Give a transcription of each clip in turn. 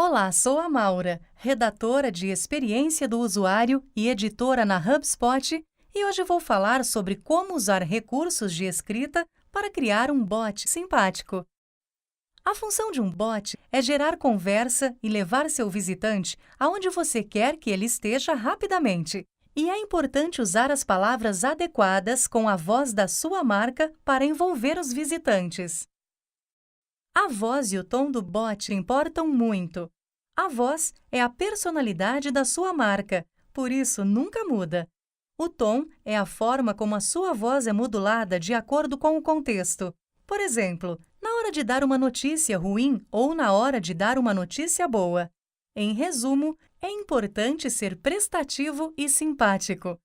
Olá, sou a Maura, redatora de experiência do usuário e editora na HubSpot, e hoje vou falar sobre como usar recursos de escrita para criar um bot simpático. A função de um bot é gerar conversa e levar seu visitante aonde você quer que ele esteja rapidamente. E é importante usar as palavras adequadas com a voz da sua marca para envolver os visitantes. A voz e o tom do bot importam muito. A voz é a personalidade da sua marca, por isso nunca muda. O tom é a forma como a sua voz é modulada de acordo com o contexto. Por exemplo, na hora de dar uma notícia ruim ou na hora de dar uma notícia boa. Em resumo, é importante ser prestativo e simpático.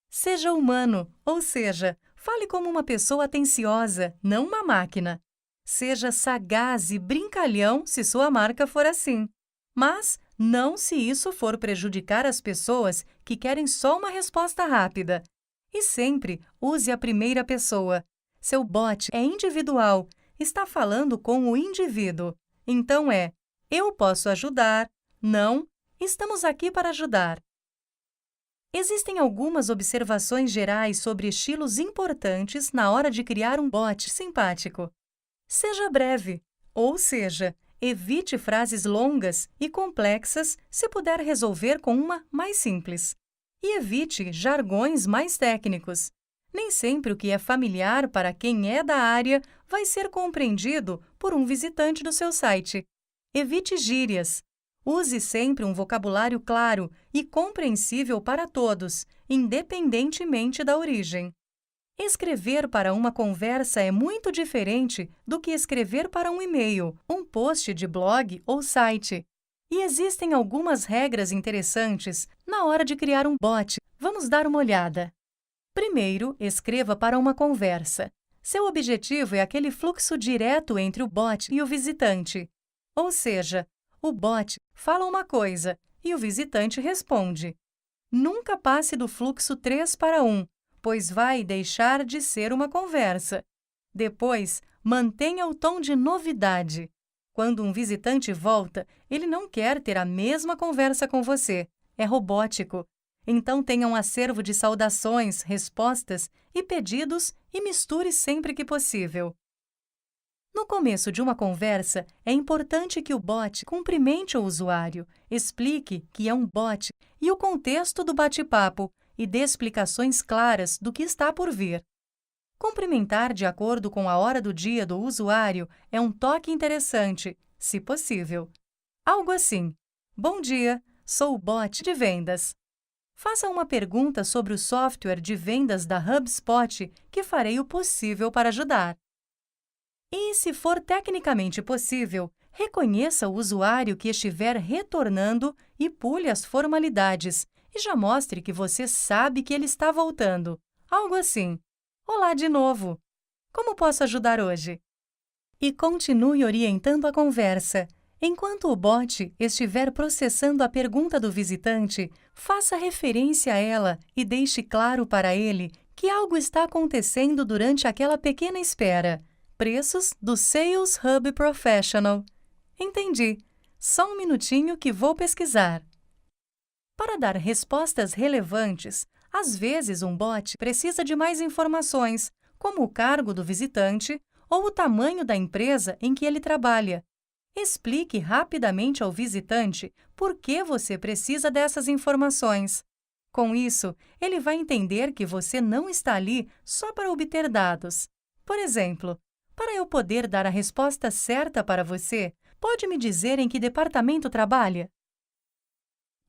Seja humano, ou seja, fale como uma pessoa atenciosa, não uma máquina. Seja sagaz e brincalhão se sua marca for assim. Mas não se isso for prejudicar as pessoas que querem só uma resposta rápida. E sempre use a primeira pessoa. Seu bot é individual, está falando com o indivíduo. Então eu posso ajudar, não, estamos aqui para ajudar. Existem algumas observações gerais sobre estilos importantes na hora de criar um bot simpático. Seja breve, ou seja, evite frases longas e complexas se puder resolver com uma mais simples. E evite jargões mais técnicos. Nem sempre o que é familiar para quem é da área vai ser compreendido por um visitante do seu site. Evite gírias. Use sempre um vocabulário claro e compreensível para todos, independentemente da origem. Escrever para uma conversa é muito diferente do que escrever para um e-mail, um post de blog ou site. E existem algumas regras interessantes na hora de criar um bot. Vamos dar uma olhada. Primeiro, escreva para uma conversa. Seu objetivo é aquele fluxo direto entre o bot e o visitante. Ou seja, o bot fala uma coisa e o visitante responde. Nunca passe do fluxo 3 para 1, pois vai deixar de ser uma conversa. Depois, mantenha o tom de novidade. Quando um visitante volta, ele não quer ter a mesma conversa com você. É robótico. Então tenha um acervo de saudações, respostas e pedidos e misture sempre que possível. No começo de uma conversa, é importante que o bot cumprimente o usuário, explique que é um bot e o contexto do bate-papo e dê explicações claras do que está por vir. Cumprimentar de acordo com a hora do dia do usuário é um toque interessante, se possível. Algo assim: bom dia, sou o bot de vendas. Faça uma pergunta sobre o software de vendas da HubSpot que farei o possível para ajudar. E, se for tecnicamente possível, reconheça o usuário que estiver retornando e pule as formalidades e já mostre que você sabe que ele está voltando. Algo assim: olá de novo! Como posso ajudar hoje? E continue orientando a conversa. Enquanto o bot estiver processando a pergunta do visitante, faça referência a ela e deixe claro para ele que algo está acontecendo durante aquela pequena espera. Preços do Sales Hub Professional. Entendi. Só um minutinho que vou pesquisar. Para dar respostas relevantes, às vezes um bot precisa de mais informações, como o cargo do visitante ou o tamanho da empresa em que ele trabalha. Explique rapidamente ao visitante por que você precisa dessas informações. Com isso, ele vai entender que você não está ali só para obter dados. Por exemplo, para eu poder dar a resposta certa para você, pode me dizer em que departamento trabalha?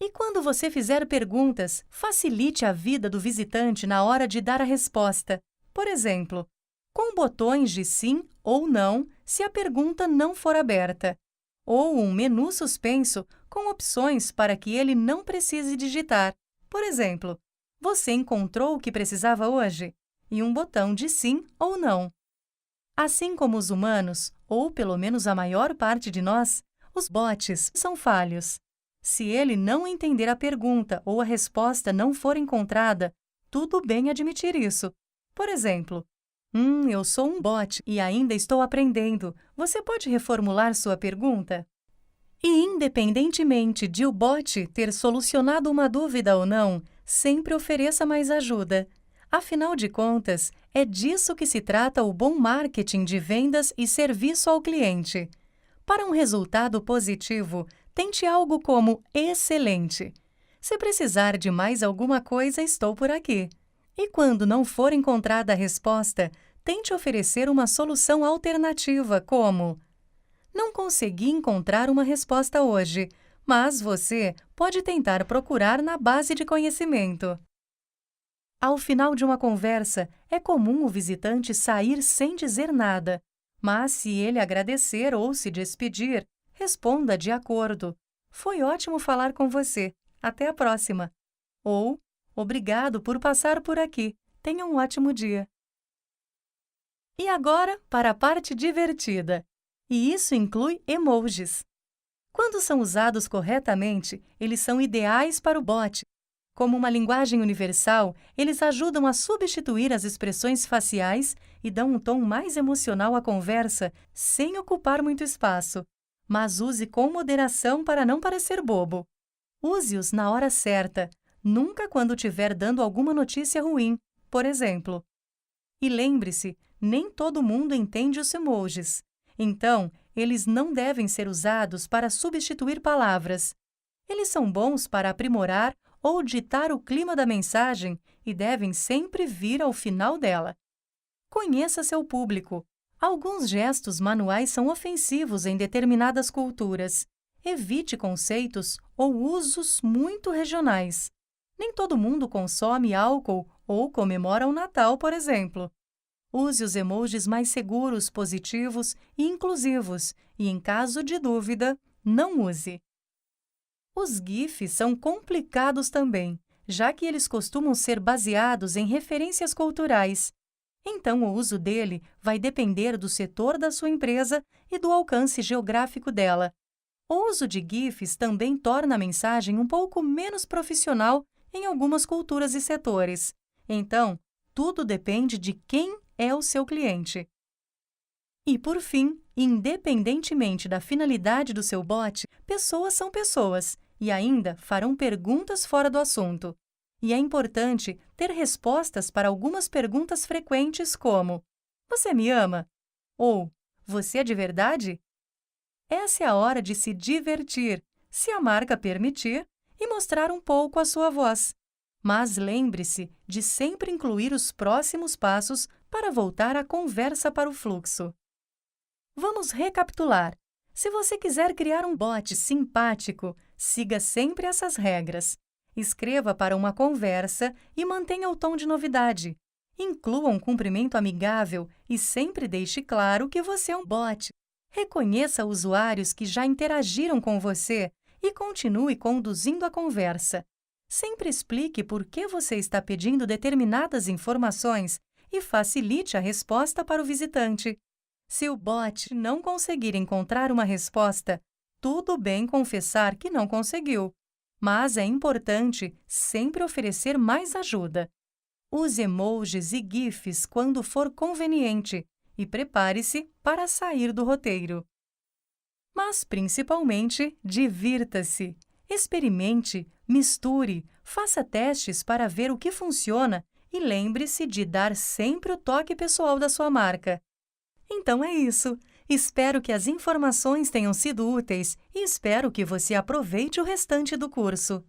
E quando você fizer perguntas, facilite a vida do visitante na hora de dar a resposta. Por exemplo, com botões de sim ou não se a pergunta não for aberta, ou um menu suspenso com opções para que ele não precise digitar. Por exemplo, você encontrou o que precisava hoje? E um botão de sim ou não. Assim como os humanos, ou pelo menos a maior parte de nós, os bots são falhos. Se ele não entender a pergunta ou a resposta não for encontrada, tudo bem admitir isso. Por exemplo, eu sou um bot e ainda estou aprendendo. Você pode reformular sua pergunta? E independentemente de o bot ter solucionado uma dúvida ou não, sempre ofereça mais ajuda. Afinal de contas, é disso que se trata o bom marketing de vendas e serviço ao cliente. Para um resultado positivo, tente algo como excelente. Se precisar de mais alguma coisa, estou por aqui. E quando não for encontrada a resposta, tente oferecer uma solução alternativa, como: não consegui encontrar uma resposta hoje, mas você pode tentar procurar na base de conhecimento. Ao final de uma conversa, é comum o visitante sair sem dizer nada, mas se ele agradecer ou se despedir, responda de acordo: foi ótimo falar com você. Até a próxima. Ou, obrigado por passar por aqui. Tenha um ótimo dia. E agora, para a parte divertida. E isso inclui emojis. Quando são usados corretamente, eles são ideais para o bot. Como uma linguagem universal, eles ajudam a substituir as expressões faciais e dão um tom mais emocional à conversa, sem ocupar muito espaço. Mas use com moderação para não parecer bobo. Use-os na hora certa, nunca quando estiver dando alguma notícia ruim, por exemplo. E lembre-se, nem todo mundo entende os emojis. Então, eles não devem ser usados para substituir palavras. Eles são bons para aprimorar ou ditar o clima da mensagem e devem sempre vir ao final dela. Conheça seu público. Alguns gestos manuais são ofensivos em determinadas culturas. Evite conceitos ou usos muito regionais. Nem todo mundo consome álcool ou comemora o Natal, por exemplo. Use os emojis mais seguros, positivos e inclusivos, e, em caso de dúvida, não use. Os GIFs são complicados também, já que eles costumam ser baseados em referências culturais. Então, o uso dele vai depender do setor da sua empresa e do alcance geográfico dela. O uso de GIFs também torna a mensagem um pouco menos profissional em algumas culturas e setores. Então, tudo depende de quem é o seu cliente. E, por fim, independentemente da finalidade do seu bot, pessoas são pessoas e ainda farão perguntas fora do assunto. E é importante ter respostas para algumas perguntas frequentes como: você me ama? Ou você é de verdade? Essa é a hora de se divertir, se a marca permitir, e mostrar um pouco a sua voz. Mas lembre-se de sempre incluir os próximos passos para voltar a conversa para o fluxo. Vamos recapitular. Se você quiser criar um bot simpático, siga sempre essas regras. Escreva para uma conversa e mantenha o tom de novidade. Inclua um cumprimento amigável e sempre deixe claro que você é um bot. Reconheça usuários que já interagiram com você e continue conduzindo a conversa. Sempre explique por que você está pedindo determinadas informações e facilite a resposta para o visitante. Se o bot não conseguir encontrar uma resposta, tudo bem confessar que não conseguiu. Mas é importante sempre oferecer mais ajuda. Use emojis e GIFs quando for conveniente e prepare-se para sair do roteiro. Mas, principalmente, divirta-se. Experimente, misture, faça testes para ver o que funciona e lembre-se de dar sempre o toque pessoal da sua marca. Então é isso. Espero que as informações tenham sido úteis e espero que você aproveite o restante do curso.